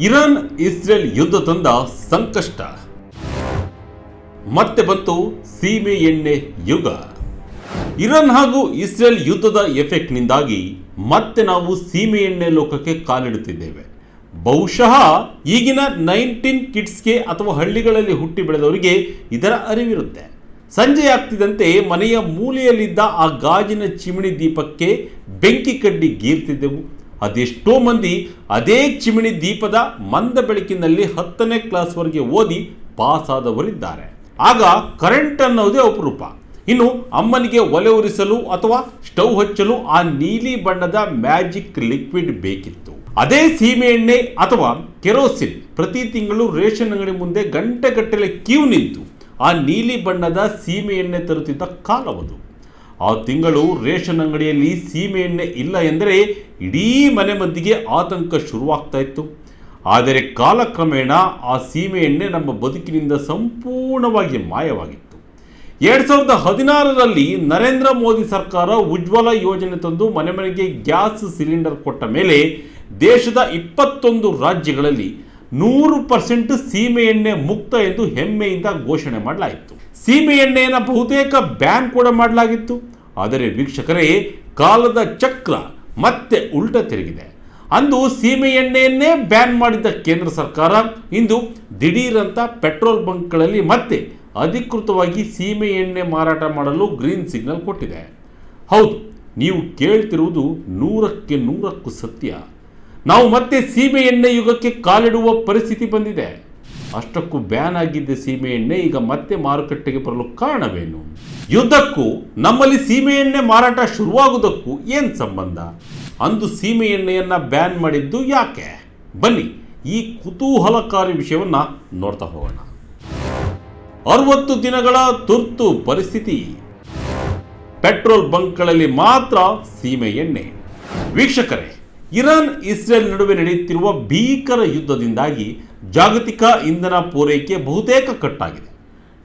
Iran Israel ಯುದ್ಧ ತಂದ ಸಂಕಷ್ಟ. ಮತ್ತೆ ಬಂತು ಸೀಮೆ ಎಣ್ಣೆ ಯುಗ. ಇರಾನ್ ಹಾಗೂ ಇಸ್ರೇಲ್ ಯುದ್ಧದ ಎಫೆಕ್ಟ್ನಿಂದಾಗಿ ಮತ್ತೆ ನಾವು ಸೀಮೆ ಎಣ್ಣೆ ಲೋಕಕ್ಕೆ ಕಾಲಿಡುತ್ತಿದ್ದೇವೆ. ಬಹುಶಃ ಈಗಿನ 19 ಕಿಡ್ಸ್ಗೆ ಅಥವಾ ಹಳ್ಳಿಗಳಲ್ಲಿ ಹುಟ್ಟಿ ಬೆಳೆದವರಿಗೆ ಇದರ ಅರಿವಿರುತ್ತೆ. ಸಂಜೆ ಆಗ್ತಿದ್ದಂತೆ ಮನೆಯ ಮೂಲೆಯಲ್ಲಿದ್ದ ಆ ಗಾಜಿನ ಚಿಮಣಿ ದೀಪಕ್ಕೆ ಬೆಂಕಿ ಕಡ್ಡಿ ಗೀರ್ತಿದ್ದೆವು. ಅದೆಷ್ಟೋ ಮಂದಿ ಅದೇ ಚಿಮಣಿ ದೀಪದ ಮಂದ ಬೆಳಕಿನಲ್ಲಿ 10ನೇ ಕ್ಲಾಸ್ವರೆಗೆ ಓದಿ ಪಾಸ್ ಆದವರಿದ್ದಾರೆ. ಆಗ ಕರೆಂಟ್ ಅನ್ನೋದೇ ಅಪರೂಪ. ಇನ್ನು ಅಮ್ಮನಿಗೆ ಒಲೆ ಉರಿಸಲು ಅಥವಾ ಸ್ಟವ್ ಹಚ್ಚಲು ಆ ನೀಲಿ ಬಣ್ಣದ ಮ್ಯಾಜಿಕ್ ಲಿಕ್ವಿಡ್ ಬೇಕಿತ್ತು. ಅದೇ ಸೀಮೆ ಎಣ್ಣೆ ಅಥವಾ ಕೆರೋಸಿನ್ ಪ್ರತಿ ತಿಂಗಳು ರೇಷನ್ ಅಂಗಡಿ ಮುಂದೆ ಗಂಟೆಗಟ್ಟಲೆ ಕ್ಯೂ ನಿಂತು ಆ ನೀಲಿ ಬಣ್ಣದ ಸೀಮೆ ಎಣ್ಣೆ ತರುತ್ತಿದ್ದ ಕಾಲವದು. ಆ ತಿಂಗಳು ರೇಷನ್ ಅಂಗಡಿಯಲ್ಲಿ ಸೀಮೆ ಎಣ್ಣೆ ಇಲ್ಲ ಎಂದರೆ ಇಡೀ ಮನೆ ಮಂದಿಗೆ ಆತಂಕ ಶುರುವಾಗ್ತಾ ಇತ್ತು. ಆದರೆ ಕಾಲಕ್ರಮೇಣ ಆ ಸೀಮೆ ಎಣ್ಣೆ ನಮ್ಮ ಬದುಕಿನಿಂದ ಸಂಪೂರ್ಣವಾಗಿ ಮಾಯವಾಗಿತ್ತು. 2016ರಲ್ಲಿ ನರೇಂದ್ರ ಮೋದಿ ಸರ್ಕಾರ ಉಜ್ವಲ ಯೋಜನೆ ತಂದು ಮನೆ ಮನೆಗೆ ಗ್ಯಾಸ್ ಸಿಲಿಂಡರ್ ಕೊಟ್ಟ ಮೇಲೆ ದೇಶದ 21 ರಾಜ್ಯಗಳಲ್ಲಿ 100% ಸೀಮೆ ಎಣ್ಣೆ ಮುಕ್ತ ಎಂದು ಹೆಮ್ಮೆಯಿಂದ ಘೋಷಣೆ ಮಾಡಲಾಯಿತು. ಸೀಮೆ ಎಣ್ಣೆಯನ್ನು ಬಹುತೇಕ ಬ್ಯಾನ್ ಕೂಡ ಮಾಡಲಾಗಿತ್ತು. ಆದರೆ ವೀಕ್ಷಕರೇ, ಕಾಲದ ಚಕ್ರ ಮತ್ತೆ ಉಲ್ಟ ತಿರುಗಿದೆ. ಅಂದು ಸೀಮೆ ಎಣ್ಣೆಯನ್ನೇ ಬ್ಯಾನ್ ಮಾಡಿದ್ದ ಕೇಂದ್ರ ಸರ್ಕಾರ ಇಂದು ದಿಢೀರಂತ ಪೆಟ್ರೋಲ್ ಬಂಕ್ಗಳಲ್ಲಿ ಮತ್ತೆ ಅಧಿಕೃತವಾಗಿ ಸೀಮೆ ಎಣ್ಣೆ ಮಾರಾಟ ಮಾಡಲು ಗ್ರೀನ್ ಸಿಗ್ನಲ್ ಕೊಟ್ಟಿದೆ. ಹೌದು, ನೀವು ಕೇಳ್ತಿರುವುದು 100ಕ್ಕೆ 100 ಸತ್ಯ. ನಾವು ಮತ್ತೆ ಸೀಮೆ ಎಣ್ಣೆ ಯುಗಕ್ಕೆ ಕಾಲಿಡುವ ಪರಿಸ್ಥಿತಿ ಬಂದಿದೆ. ಅಷ್ಟಕ್ಕೂ ಬ್ಯಾನ್ ಆಗಿದ್ದ ಸೀಮೆ ಎಣ್ಣೆ ಈಗ ಮತ್ತೆ ಮಾರುಕಟ್ಟೆಗೆ ಬರಲು ಕಾರಣವೇನು? ಯುದ್ಧಕ್ಕೂ ನಮ್ಮಲ್ಲಿ ಸೀಮೆ ಎಣ್ಣೆ ಮಾರಾಟ ಶುರುವಾಗುವುದಕ್ಕೂ ಏನು ಸಂಬಂಧ? ಅಂದು ಸೀಮೆ ಎಣ್ಣೆಯನ್ನು ಬ್ಯಾನ್ ಮಾಡಿದ್ದು ಯಾಕೆ? ಬನ್ನಿ ಈ ಕುತೂಹಲಕಾರಿ ವಿಷಯವನ್ನು ನೋಡ್ತಾ ಹೋಗೋಣ. 60 ದಿನಗಳ ತುರ್ತು ಪರಿಸ್ಥಿತಿ. ಪೆಟ್ರೋಲ್ ಬಂಕ್ಗಳಲ್ಲಿ ಮಾತ್ರ ಸೀಮೆ ಎಣ್ಣೆ. ವೀಕ್ಷಕರೇ, ಇರಾನ್ ಇಸ್ರೇಲ್ ನಡುವೆ ನಡೆಯುತ್ತಿರುವ ಭೀಕರ ಯುದ್ಧದಿಂದಾಗಿ ಜಾಗತಿಕ ಇಂಧನ ಪೂರೈಕೆ ಬಹುತೇಕ ಕಟ್ಟಾಗಿದೆ.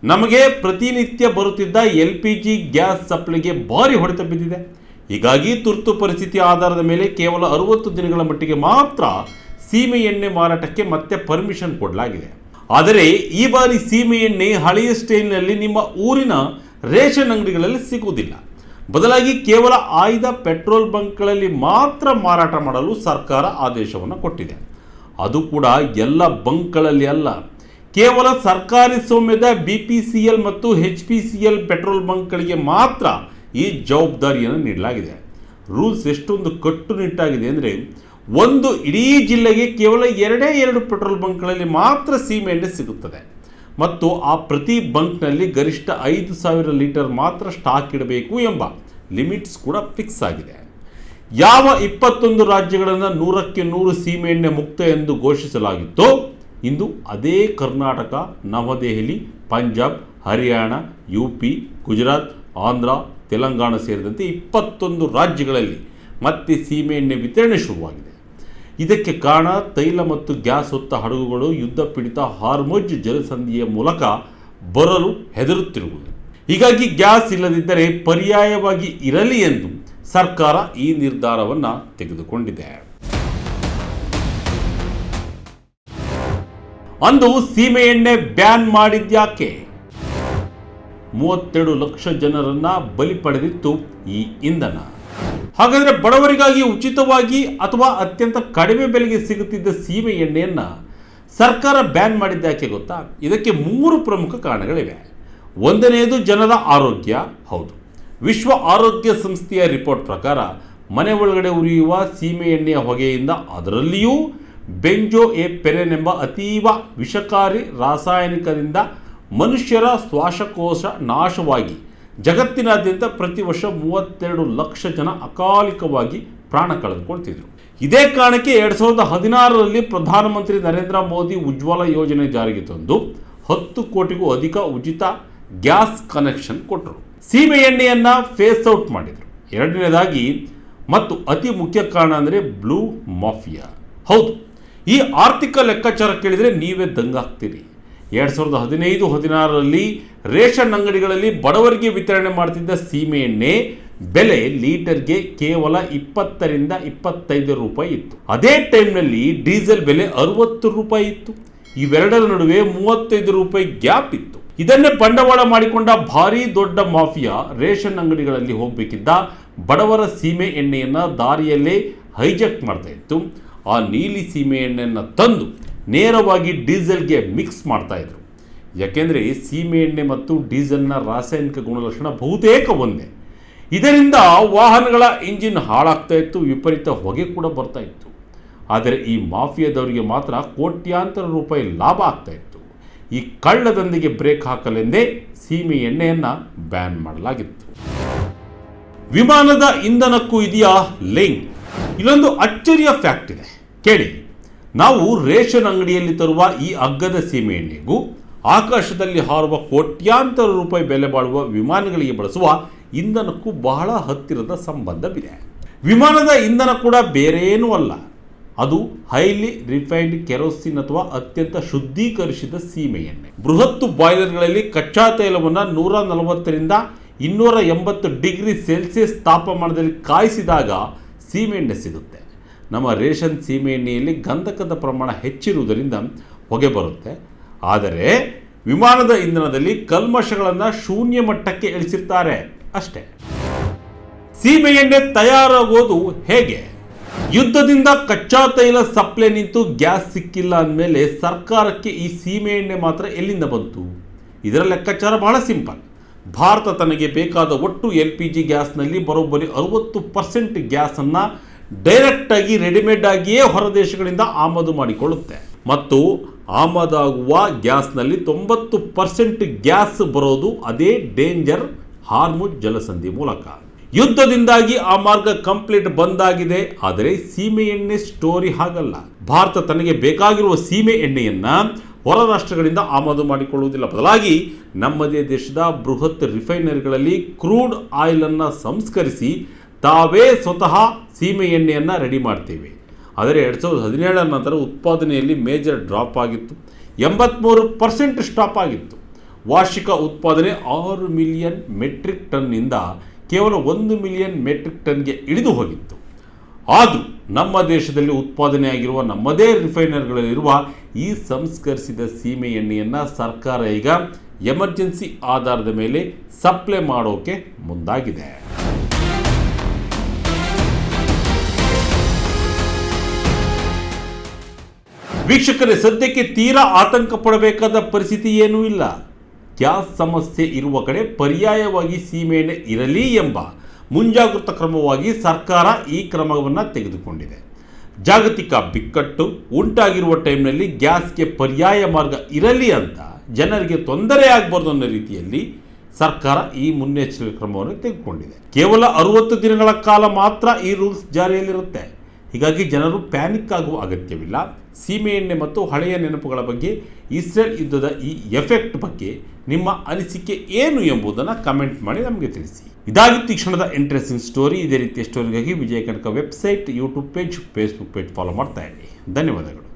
ನಮಗೆ ಪ್ರತಿನಿತ್ಯ ಬರುತ್ತಿದ್ದ LPG ಗ್ಯಾಸ್ ಸಪ್ಲೈಗೆ ಭಾರಿ ಹೊಡೆತ ಬಿದ್ದಿದೆ. ಹೀಗಾಗಿ ತುರ್ತು ಪರಿಸ್ಥಿತಿ ಆಧಾರದ ಮೇಲೆ ಕೇವಲ 60 ದಿನಗಳ ಮಟ್ಟಿಗೆ ಮಾತ್ರ ಸೀಮೆ ಎಣ್ಣೆ ಮಾರಾಟಕ್ಕೆ ಮತ್ತೆ ಪರ್ಮಿಷನ್ ಕೊಡಲಾಗಿದೆ. ಆದರೆ ಈ ಬಾರಿ ಸೀಮೆ ಎಣ್ಣೆ ಹಳೆಯ ಸ್ಟೈಲ್ನಲ್ಲಿ ನಿಮ್ಮ ಊರಿನ ರೇಷನ್ ಅಂಗಡಿಗಳಲ್ಲಿ ಸಿಗುವುದಿಲ್ಲ. ಬದಲಾಗಿ ಕೇವಲ ಆಯ್ದ ಪೆಟ್ರೋಲ್ ಬಂಕ್ಗಳಲ್ಲಿ ಮಾತ್ರ ಮಾರಾಟ ಮಾಡಲು ಸರ್ಕಾರ ಆದೇಶವನ್ನು ಕೊಟ್ಟಿದೆ. ಅದು ಕೂಡ ಎಲ್ಲ ಬಂಕ್ಗಳಲ್ಲಿ ಅಲ್ಲ, ಕೇವಲ ಸರ್ಕಾರಿ ಸ್ವಾಮ್ಯದ BPCL ಮತ್ತು HPCL ಪೆಟ್ರೋಲ್ ಬಂಕ್ಗಳಿಗೆ ಮಾತ್ರ ಈ ಜವಾಬ್ದಾರಿಯನ್ನು ನೀಡಲಾಗಿದೆ. ರೂಲ್ಸ್ ಎಷ್ಟೊಂದು ಕಟ್ಟುನಿಟ್ಟಾಗಿದೆ ಅಂದರೆ, ಒಂದು ಇಡೀ ಜಿಲ್ಲೆಗೆ ಕೇವಲ 2 ಪೆಟ್ರೋಲ್ ಬಂಕ್ಗಳಲ್ಲಿ ಮಾತ್ರ ಸೀಮೆ ಎಣ್ಣೆ ಸಿಗುತ್ತದೆ ಮತ್ತು ಆ ಪ್ರತಿ ಬಂಕ್ನಲ್ಲಿ ಗರಿಷ್ಠ 5,000 ಲೀಟರ್ ಮಾತ್ರ ಸ್ಟಾಕ್ ಇಡಬೇಕು ಎಂಬ ಲಿಮಿಟ್ಸ್ ಕೂಡ ಫಿಕ್ಸ್ ಆಗಿದೆ. ಯಾವ 21 ರಾಜ್ಯಗಳನ್ನು 100ಕ್ಕೆ 100 ಸೀಮೆ ಎಣ್ಣೆ ಮುಕ್ತ ಎಂದು ಘೋಷಿಸಲಾಗಿತ್ತೋ ಇಂದು ಅದೇ ಕರ್ನಾಟಕ, ನವದೆಹಲಿ, ಪಂಜಾಬ್, ಹರಿಯಾಣ, UP, ಗುಜರಾತ್, ಆಂಧ್ರ, ತೆಲಂಗಾಣ ಸೇರಿದಂತೆ 21 ರಾಜ್ಯಗಳಲ್ಲಿ ಮತ್ತೆ ಸೀಮೆ ಎಣ್ಣೆ ವಿತರಣೆ ಶುರುವಾಗಿದೆ. ಇದಕ್ಕೆ ಕಾರಣ ತೈಲ ಮತ್ತು ಗ್ಯಾಸ್ ಹೊತ್ತ ಹಡಗುಗಳು ಯುದ್ಧ ಪೀಡಿತ ಹಾರ್ಮುಜ್ ಜಲಸಂಧಿಯ ಮೂಲಕ ಬರಲು ಹೆದರುತ್ತಿರುವುದು. ಹೀಗಾಗಿ ಗ್ಯಾಸ್ ಇಲ್ಲದಿದ್ದರೆ ಪರ್ಯಾಯವಾಗಿ ಇರಲಿ ಎಂದು ಸರ್ಕಾರ ಈ ನಿರ್ಧಾರವನ್ನು ತೆಗೆದುಕೊಂಡಿದೆ. ಅಂದು ಸೀಮೆ ಎಣ್ಣೆ ಬ್ಯಾನ್ ಮಾಡಿದ್ಯಾಕೆ? 32 ಲಕ್ಷ ಜನರನ್ನ ಬಲಿ ಪಡೆದಿತ್ತು ಈ ಇಂಧನ. ಹಾಗಾದರೆ ಬಡವರಿಗಾಗಿ ಉಚಿತವಾಗಿ ಅಥವಾ ಅತ್ಯಂತ ಕಡಿಮೆ ಬೆಲೆಗೆ ಸಿಗುತ್ತಿದ್ದ ಸೀಮೆ ಎಣ್ಣೆಯನ್ನು ಸರ್ಕಾರ ಬ್ಯಾನ್ ಮಾಡಿದ್ಯಾಕೆ ಗೊತ್ತಾ? ಇದಕ್ಕೆ 3 ಪ್ರಮುಖ ಕಾರಣಗಳಿವೆ. ಒಂದನೆಯದು ಜನರ ಆರೋಗ್ಯ. ಹೌದು, ವಿಶ್ವ ಆರೋಗ್ಯ ಸಂಸ್ಥೆಯ ರಿಪೋರ್ಟ್ ಪ್ರಕಾರ ಮನೆ ಒಳಗಡೆ ಉರಿಯುವ ಸೀಮೆ ಎಣ್ಣೆಯ ಹೊಗೆಯಿಂದ, ಅದರಲ್ಲಿಯೂ ಬೆಂಜೋಎಪೆರೆನ್ ಎಂಬ ಅತೀವ ವಿಷಕಾರಿ ರಾಸಾಯನಿಕದಿಂದ ಮನುಷ್ಯರ ಶ್ವಾಸಕೋಶ ನಾಶವಾಗಿ ಜಗತ್ತಿನಾದ್ಯಂತ ಪ್ರತಿ ವರ್ಷ 32 ಲಕ್ಷ ಜನ ಅಕಾಲಿಕವಾಗಿ ಪ್ರಾಣ ಕಳೆದುಕೊಳ್ತಿದ್ರು. ಇದೇ ಕಾರಣಕ್ಕೆ 2016ರಲ್ಲಿ ಪ್ರಧಾನಮಂತ್ರಿ ನರೇಂದ್ರ ಮೋದಿ ಉಜ್ವಲ ಯೋಜನೆ ಜಾರಿಗೆ ತಂದು 10 ಕೋಟಿಗೂ ಅಧಿಕ ಉಚಿತ ಗ್ಯಾಸ್ ಕನೆಕ್ಷನ್ ಕೊಟ್ಟರು. ಸೀಮೆ ಎಣ್ಣೆಯನ್ನು ಫೇಸ್ ಔಟ್ ಮಾಡಿದರು. ಎರಡನೇದಾಗಿ ಮತ್ತು ಅತಿ ಮುಖ್ಯ ಕಾರಣ ಅಂದರೆ ಬ್ಲೂ ಮಾಫಿಯಾ. ಹೌದು, ಈ ಆರ್ಥಿಕ ಲೆಕ್ಕಾಚಾರ ಕೇಳಿದರೆ ನೀವೇ ದಂಗಾಗ್ತೀರಿ. 2015-16ರಲ್ಲಿ ರೇಷನ್ ಅಂಗಡಿಗಳಲ್ಲಿ ಬಡವರಿಗೆ ವಿತರಣೆ ಮಾಡ್ತಿದ್ದ ಸೀಮೆ ಎಣ್ಣೆ ಬೆಲೆ ಲೀಟರ್ಗೆ ಕೇವಲ 20ರಿಂದ 25 ರೂಪಾಯಿ ಇತ್ತು. ಅದೇ ಟೈಮ್ನಲ್ಲಿ ಡೀಸೆಲ್ ಬೆಲೆ 60 ರೂಪಾಯಿ ಇತ್ತು. ಇವೆರಡರ ನಡುವೆ 35 ರೂಪಾಯಿ ಗ್ಯಾಪ್ ಇತ್ತು. ಇದನ್ನೇ ಬಂಡವಾಳ ಮಾಡಿಕೊಂಡ ಭಾರಿ ದೊಡ್ಡ ಮಾಫಿಯಾ ರೇಷನ್ ಅಂಗಡಿಗಳಲ್ಲಿ ಹೋಗಬೇಕಿದ್ದ ಬಡವರ ಸೀಮೆ ಎಣ್ಣೆಯನ್ನು ದಾರಿಯಲ್ಲೇ ಹೈಜಾಕ್ ಮಾಡ್ತಾ ಇತ್ತು. ಆ ನೀಲಿ ಸೀಮೆ ಎಣ್ಣೆಯನ್ನು ತಂದು ನೇರವಾಗಿ ಡೀಸೆಲ್ಗೆ ಮಿಕ್ಸ್ ಮಾಡ್ತಾ ಇದ್ರು. ಯಾಕೆಂದರೆ ಸೀಮೆ ಎಣ್ಣೆ ಮತ್ತು ಡೀಸೆಲ್ನ ರಾಸಾಯನಿಕ ಗುಣಲಕ್ಷಣ ಬಹುತೇಕ ಒಂದೇ. ಇದರಿಂದ ವಾಹನಗಳ ಇಂಜಿನ್ ಹಾಳಾಗ್ತಾ ಇತ್ತು, ವಿಪರೀತ ಹೊಗೆ ಕೂಡ ಬರ್ತಾ ಇತ್ತು. ಆದರೆ ಈ ಮಾಫಿಯಾದವರಿಗೆ ಮಾತ್ರ ಕೋಟ್ಯಾಂತರ ರೂಪಾಯಿ ಲಾಭ ಆಗ್ತಾ ಇತ್ತು. ಈ ಕಳ್ಳದಂದಿಗೆ ಬ್ರೇಕ್ ಹಾಕಲೆಂದೇ ಸೀಮೆ ಎಣ್ಣೆಯನ್ನು ಬ್ಯಾನ್ ಮಾಡಲಾಗಿತ್ತು. ವಿಮಾನದ ಇಂಧನಕ್ಕೂ ಇದೆಯಾ ಲಿಂಕ್? ಇಲ್ಲೊಂದು ಅಚ್ಚರಿಯ ಫ್ಯಾಕ್ಟ್ ಇದೆ, ಕೇಳಿ. ನಾವು ರೇಷನ್ ಅಂಗಡಿಯಲ್ಲಿ ತರುವ ಈ ಅಗ್ಗದ ಸೀಮೆ ಎಣ್ಣೆಗೂ ಆಕಾಶದಲ್ಲಿ ಹಾರುವ ಕೋಟ್ಯಾಂತರ ರೂಪಾಯಿ ಬೆಲೆ ಬಾಳುವ ವಿಮಾನಗಳಿಗೆ ಬಳಸುವ ಇಂಧನಕ್ಕೂ ಬಹಳ ಹತ್ತಿರದ ಸಂಬಂಧವಿದೆ. ವಿಮಾನದ ಇಂಧನ ಕೂಡ ಬೇರೇನೂ ಅಲ್ಲ, ಅದು ಹೈಲಿ ರಿಫೈನ್ಡ್ ಕೆರೋಸಿನ್ ಅಥವಾ ಅತ್ಯಂತ ಶುದ್ಧೀಕರಿಸಿದ ಸೀಮೆ ಎಣ್ಣೆ. ಬೃಹತ್ ಬಾಯ್ಲರ್ಗಳಲ್ಲಿ ಕಚ್ಚಾ ತೈಲವನ್ನು 140ರಿಂದ 280 ಡಿಗ್ರಿ ಸೆಲ್ಸಿಯಸ್ ತಾಪಮಾನದಲ್ಲಿ ಕಾಯಿಸಿದಾಗ ಸೀಮೆ ಎಣ್ಣೆ ಸಿಗುತ್ತೆ. ನಮ್ಮ ರೇಷನ್ ಸೀಮೆ ಎಣ್ಣೆಯಲ್ಲಿ ಗಂಧಕದ ಪ್ರಮಾಣ ಹೆಚ್ಚಿರುವುದರಿಂದ ಹೊಗೆ ಬರುತ್ತೆ. ಆದರೆ ವಿಮಾನದ ಇಂಧನದಲ್ಲಿ ಕಲ್ಮಶಗಳನ್ನು ಶೂನ್ಯ ಮಟ್ಟಕ್ಕೆ ಇಳಿಸಿರ್ತಾರೆ ಅಷ್ಟೇ. ಸೀಮೆ ಎಣ್ಣೆ ತಯಾರಾಗೋದು ಹೇಗೆ? ಯುದ್ಧದಿಂದ ಕಚ್ಚಾ ತೈಲ ಸಪ್ಲೈ ನಿಂತು ಗ್ಯಾಸ್ ಸಿಕ್ಕಿಲ್ಲ ಅಂದಮೇಲೆ ಸರ್ಕಾರಕ್ಕೆ ಈ ಸೀಮೆ ಎಣ್ಣೆ ಮಾತ್ರ ಎಲ್ಲಿಂದ ಬಂತು? ಇದರ ಲೆಕ್ಕಾಚಾರ ಬಹಳ ಸಿಂಪಲ್. ಭಾರತ ತನಗೆ ಬೇಕಾದ ಒಟ್ಟು LPG ಗ್ಯಾಸ್ನಲ್ಲಿ ಬರೋಬ್ಬರಿ 60% ಗ್ಯಾಸನ್ನು ಡೈರೆಕ್ಟಾಗಿ ರೆಡಿಮೇಡ್ ಆಗಿಯೇ ಹೊರದೇಶಗಳಿಂದ ಆಮದು ಮಾಡಿಕೊಳ್ಳುತ್ತೆ. ಮತ್ತು ಆಮದಾಗುವ ಗ್ಯಾಸ್ನಲ್ಲಿ 90% ಗ್ಯಾಸ್ ಬರೋದು ಅದೇ ಡೇಂಜರ್ ಹಾರ್ಮುಜ್ ಜಲಸಂಧಿ ಮೂಲಕ. ಯುದ್ಧದಿಂದಾಗಿ ಆ ಮಾರ್ಗ ಕಂಪ್ಲೀಟ್ ಬಂದಾಗಿದೆ. ಆದರೆ ಸೀಮೆ ಎಣ್ಣೆ ಸ್ಟೋರಿ ಹಾಗಲ್ಲ. ಭಾರತ ತನಗೆ ಬೇಕಾಗಿರುವ ಸೀಮೆ ಎಣ್ಣೆಯನ್ನು ಹೊರ ರಾಷ್ಟ್ರಗಳಿಂದ ಆಮದು ಮಾಡಿಕೊಳ್ಳುವುದಿಲ್ಲ. ಬದಲಾಗಿ ನಮ್ಮದೇ ದೇಶದ ಬೃಹತ್ ರಿಫೈನರಿಗಳಲ್ಲಿ ಕ್ರೂಡ್ ಆಯಿಲನ್ನು ಸಂಸ್ಕರಿಸಿ ತಾವೇ ಸ್ವತಃ ಸೀಮೆ ಎಣ್ಣೆಯನ್ನು ರೆಡಿ ಮಾಡ್ತೇವೆ. ಆದರೆ 2017 ನಂತರ ಉತ್ಪಾದನೆಯಲ್ಲಿ ಮೇಜರ್ ಡ್ರಾಪ್ ಆಗಿತ್ತು. 83% ಸ್ಟಾಪ್ ಆಗಿತ್ತು. ವಾರ್ಷಿಕ ಉತ್ಪಾದನೆ 6 ಮಿಲಿಯನ್ ಮೆಟ್ರಿಕ್ ಟನ್ನಿಂದ ಕೇವಲ 1 ಮಿಲಿಯನ್ ಮೆಟ್ರಿಕ್ ಟನ್ಗೆ ಇಳಿದು ಹೋಗಿತ್ತು. ಆದರೂ ನಮ್ಮ ದೇಶದಲ್ಲಿ ಉತ್ಪಾದನೆಯಾಗಿರುವ ನಮ್ಮದೇ ರಿಫೈನರಿಗಳಲ್ಲಿರುವ ಈ ಸಂಸ್ಕರಿಸಿದ ಸೀಮೆ ಎಣ್ಣೆಯನ್ನು ಸರ್ಕಾರ ಈಗ ಎಮರ್ಜೆನ್ಸಿ ಆಧಾರದ ಮೇಲೆ ಸಪ್ಲೈ ಮಾಡೋಕೆ ಮುಂದಾಗಿದೆ. ವೀಕ್ಷಕರೇ, ಸದ್ಯಕ್ಕೆ ತೀರಾ ಆತಂಕ ಪಡಬೇಕಾದ ಪರಿಸ್ಥಿತಿ ಏನೂ ಇಲ್ಲ. ಗ್ಯಾಸ್ ಸಮಸ್ಯೆ ಇರುವ ಕಡೆ ಪರ್ಯಾಯವಾಗಿ ಸೀಮೆ ಎಣ್ಣೆ ಇರಲಿ ಎಂಬ ಮುಂಜಾಗೃತಾ ಕ್ರಮವಾಗಿ ಸರ್ಕಾರ ಈ ಕ್ರಮವನ್ನು ತೆಗೆದುಕೊಂಡಿದೆ. ಜಾಗತಿಕ ಬಿಕ್ಕಟ್ಟು ಉಂಟಾಗಿರುವ ಟೈಮ್ನಲ್ಲಿ ಗ್ಯಾಸ್ಗೆ ಪರ್ಯಾಯ ಮಾರ್ಗ ಇರಲಿ ಅಂತ ಜನರಿಗೆ ತೊಂದರೆ ಆಗಬಾರ್ದು ಅನ್ನೋ ರೀತಿಯಲ್ಲಿ ಸರ್ಕಾರ ಈ ಮುನ್ನೆಚ್ಚರಿಕೆ ಕ್ರಮವನ್ನು ತೆಗೆದುಕೊಂಡಿದೆ. ಕೇವಲ 60 ದಿನಗಳ ಕಾಲ ಮಾತ್ರ ಈ ರೂಲ್ಸ್ ಜಾರಿಯಲ್ಲಿರುತ್ತೆ. ಹೀಗಾಗಿ ಜನರು ಪ್ಯಾನಿಕ್ ಆಗುವ ಅಗತ್ಯವಿಲ್ಲ. ಸೀಮೆ ಎಣ್ಣೆ ಮತ್ತು ಹಳೆಯ ನೆನಪುಗಳ ಬಗ್ಗೆ, ಇಸ್ರೇಲ್ ಯುದ್ಧದ ಈ ಎಫೆಕ್ಟ್ ಬಗ್ಗೆ ನಿಮ್ಮ ಅನಿಸಿಕೆ ಏನು ಎಂಬುದನ್ನು ಕಮೆಂಟ್ ಮಾಡಿ ನಮಗೆ ತಿಳಿಸಿ. ಇದಾಗಿತ್ತು ಈ ಕ್ಷಣದ ಇಂಟ್ರೆಸ್ಟಿಂಗ್ ಸ್ಟೋರಿ. ಇದೇ ರೀತಿಯ ಸ್ಟೋರಿಗಾಗಿ ವಿಜಯ ಕನಕ website, YouTube page, Facebook page follow ಮಾಡ್ತಾ ಇರಿ. ಧನ್ಯವಾದಗಳು.